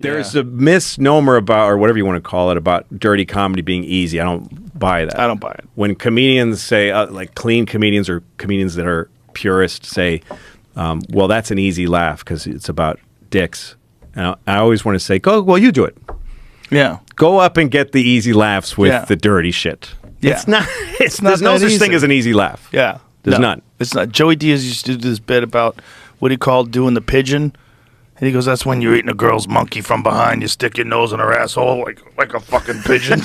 There's a misnomer about, or whatever you want to call it, about dirty comedy being easy. I don't buy that. I don't buy it. When comedians say, like clean comedians or comedians that are purists say, well, that's an easy laugh because it's about dicks. And I always want to say, well, you do it. Yeah. Go up and get the easy laughs with the dirty shit. Yeah. It's not. There's no such thing as an easy laugh. Yeah. There's none. It's not. Joey Diaz used to do this bit about what he called doing the pigeon. And he goes, that's when you're eating a girl's monkey from behind. You stick your nose in her asshole like a fucking pigeon.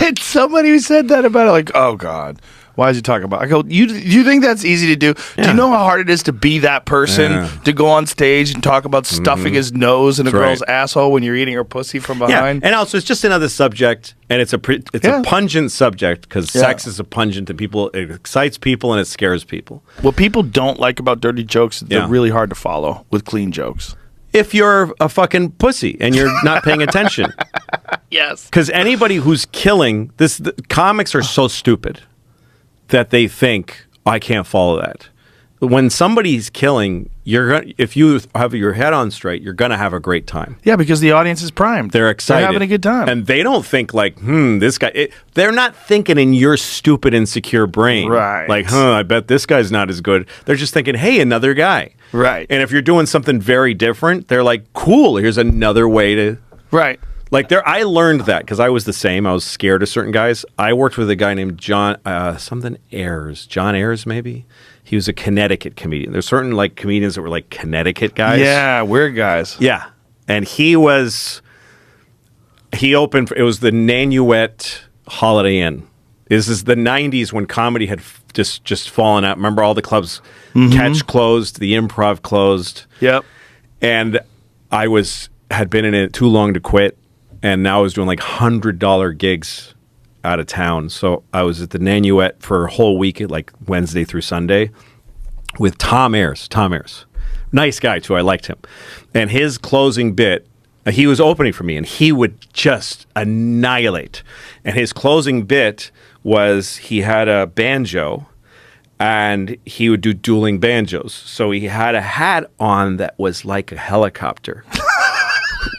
And somebody who said that about it, like, oh, God. Why is he talking about it? I go, you think that's easy to do? Yeah. Do you know how hard it is to be that person, to go on stage and talk about stuffing his nose in a girl's asshole when you're eating her pussy from behind? Yeah. And also, it's just another subject, and it's a pungent subject, because sex is a pungent to people. It excites people, and it scares people. What people don't like about dirty jokes is they're really hard to follow with clean jokes. If you're a fucking pussy and you're not paying attention. Yes. Because anybody who's killing, comics are so stupid that they think, I can't follow that. When somebody's killing, if you have your head on straight, you're going to have a great time. Yeah, because the audience is primed. They're excited. They're having a good time. And they don't think like, this guy... they're not thinking in your stupid, insecure brain. Right. Like, I bet this guy's not as good. They're just thinking, hey, another guy. Right. And if you're doing something very different, they're like, cool, here's another way to... Right. Like I learned that because I was the same. I was scared of certain guys. I worked with a guy named John Ayres. John Ayres, maybe. He was a Connecticut comedian. There's certain like comedians that were like Connecticut guys. Yeah, weird guys. Yeah, and he opened. It was the Nanuet Holiday Inn. This is the '90s when comedy had just fallen out. Remember, all the clubs, Catch closed, the Improv closed. Yep. And I had been in it too long to quit. And now I was doing like $100 gigs out of town. So I was at the Nanuet for a whole week, like Wednesday through Sunday, with Tom Ayres. Tom Ayres. Nice guy, too. I liked him. And his closing bit, he was opening for me, and he would just annihilate. And his closing bit was he had a banjo, and he would do dueling banjos. So he had a hat on that was like a helicopter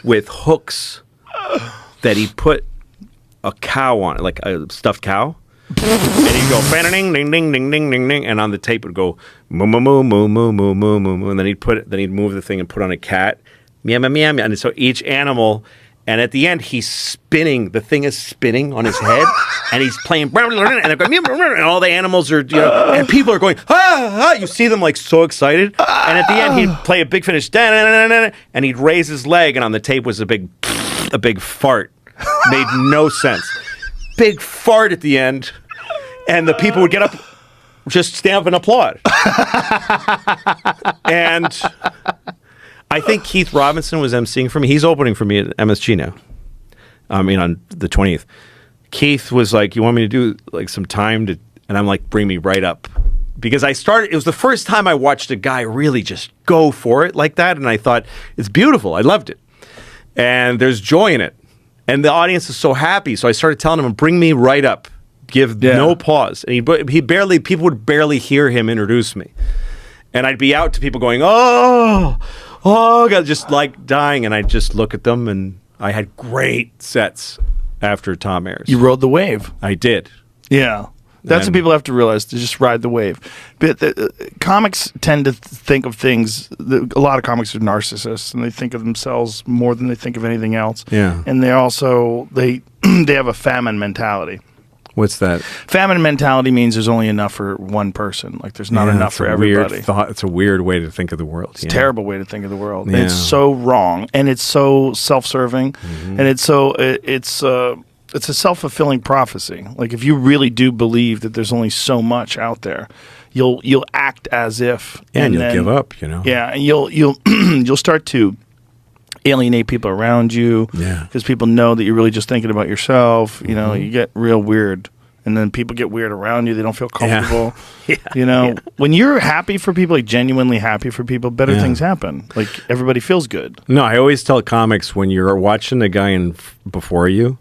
with hooks that he put a cow on it, like a stuffed cow. And he'd go ding ding ding ding ding ding ding, and on the tape would go moo moo moo moo moo moo moo moo, and then he'd move the thing and put on a cat, meow meow meow meow. And so each animal, and at the end he's spinning. The thing is spinning on his head, and he's playing, and they're going, and all the animals are, and people are going, ah, ah. You see them like so excited, and at the end he'd play a big finish, and he'd raise his leg, and on the tape was a big fart. Made no sense. Big fart at the end, and the people would get up, just stand up and applaud. And I think Keith Robinson was emceeing for me. He's opening for me at MSG now. On the 20th. Keith was like, you want me to do like some time to, and I'm like, bring me right up. Because it was the first time I watched a guy really just go for it like that, and I thought, it's beautiful. I loved it. And there's joy in it. And the audience is so happy. So I started telling him, bring me right up. Give no pause. And people would barely hear him introduce me. And I'd be out to people going, oh, God, just like dying. And I'd just look at them, and I had great sets after Tom Ayres. You rode the wave. I did. Yeah. That's what people have to realize, to just ride the wave. But comics tend to think of things, a lot of comics are narcissists, and they think of themselves more than they think of anything else. Yeah. And they also, they have a famine mentality. What's that? Famine mentality means there's only enough for one person. Like there's not enough for everybody. It's a weird way to think of the world. It's a terrible way to think of the world. Yeah. It's so wrong, and it's so self-serving, and it's a self-fulfilling prophecy. Like if you really do believe that there's only so much out there, you'll act as if, and you'll give up. Yeah, and you'll start to alienate people around you. Yeah, because people know that you're really just thinking about yourself. You get real weird, and then people get weird around you. They don't feel comfortable. Yeah. When you're happy for people, like genuinely happy for people, better things happen. Like everybody feels good. No, I always tell comics, when you're watching the guy before you,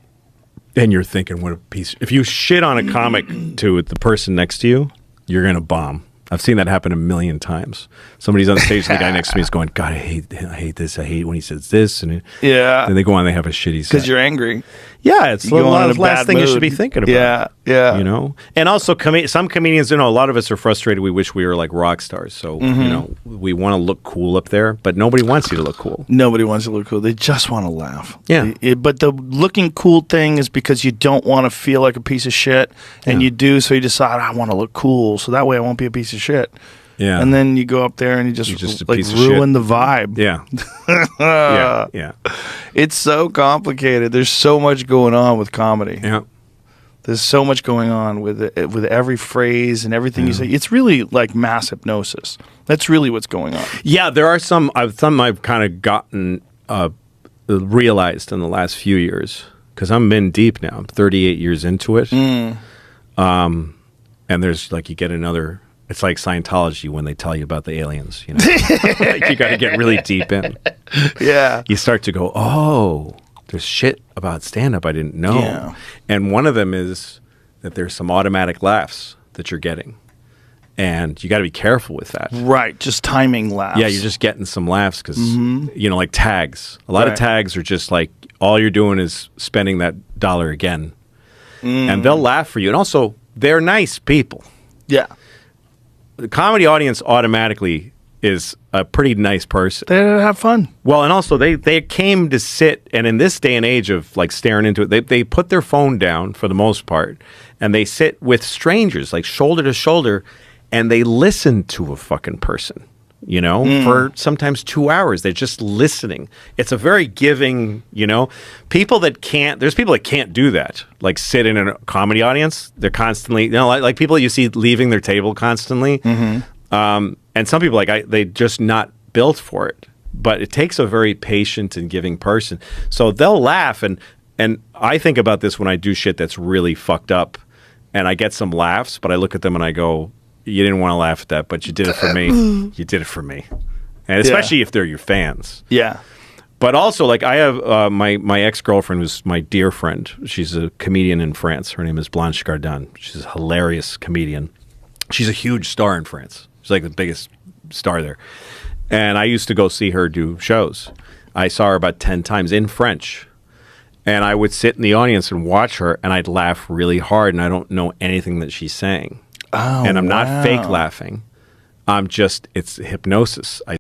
and you're thinking, what a piece. If you shit on a comic to the person next to you, you're going to bomb I've seen that happen a million times. Somebody's on stage, and the guy next to me is going, God, I hate this. I hate when he says this. And then they go on, they have a shitty set. Because you're angry. Yeah, it's the last thing you should be thinking about. Yeah, yeah. You know? And also, some comedians, you know, a lot of us are frustrated. We wish we were like rock stars. So, you know, we want to look cool up there, but nobody wants you to look cool. Nobody wants to look cool. They just want to laugh. Yeah. But the looking cool thing is because you don't want to feel like a piece of shit, and you do, so you decide, I want to look cool, so that way I won't be a piece of shit. Yeah. And then you go up there and you just like ruin the vibe. Yeah. Yeah. It's so complicated. There's so much going on with comedy. Yeah. There's so much going on with every phrase and everything you say. It's really like mass hypnosis. That's really what's going on. Yeah, there are some I've kind of gotten realized in the last few years, because I'm in deep now. I'm 38 years into it. And there's like, you get another. It's like Scientology when they tell you about the aliens, you know. Like, you got to get really deep in. Yeah. You start to go, oh, there's shit about stand-up I didn't know. Yeah. And one of them is that there's some automatic laughs that you're getting. And you got to be careful with that. Right, just timing laughs. Yeah, you're just getting some laughs because, you know, like tags. A lot of tags are just like, all you're doing is spending that dollar again. And they'll laugh for you. And also, they're nice people. Yeah. The comedy audience automatically is a pretty nice person. They have fun. Well, and also they came to sit, and in this day and age of like staring into it, they put their phone down for the most part, and they sit with strangers, like shoulder to shoulder, and they listen to a fucking person, you know, for sometimes 2 hours. They're just listening. It's a very giving, you know, there's people that can't do that, like sit in a comedy audience. They're constantly, you know, like people you see leaving their table constantly. And some people, they just not built for it. But it takes a very patient and giving person. So they'll laugh. And I think about this when I do shit that's really fucked up, and I get some laughs, but I look at them and I go, you didn't want to laugh at that, but you did it for me. You did it for me. And especially if they're your fans. Yeah. But also, like, I have my ex-girlfriend, who's my dear friend. She's a comedian in France. Her name is Blanche Gardin. She's a hilarious comedian. She's a huge star in France. She's like the biggest star there. And I used to go see her do shows. I saw her about 10 times in French. And I would sit in the audience and watch her, and I'd laugh really hard, and I don't know anything that she's saying. Oh, and I'm not fake laughing. It's hypnosis. I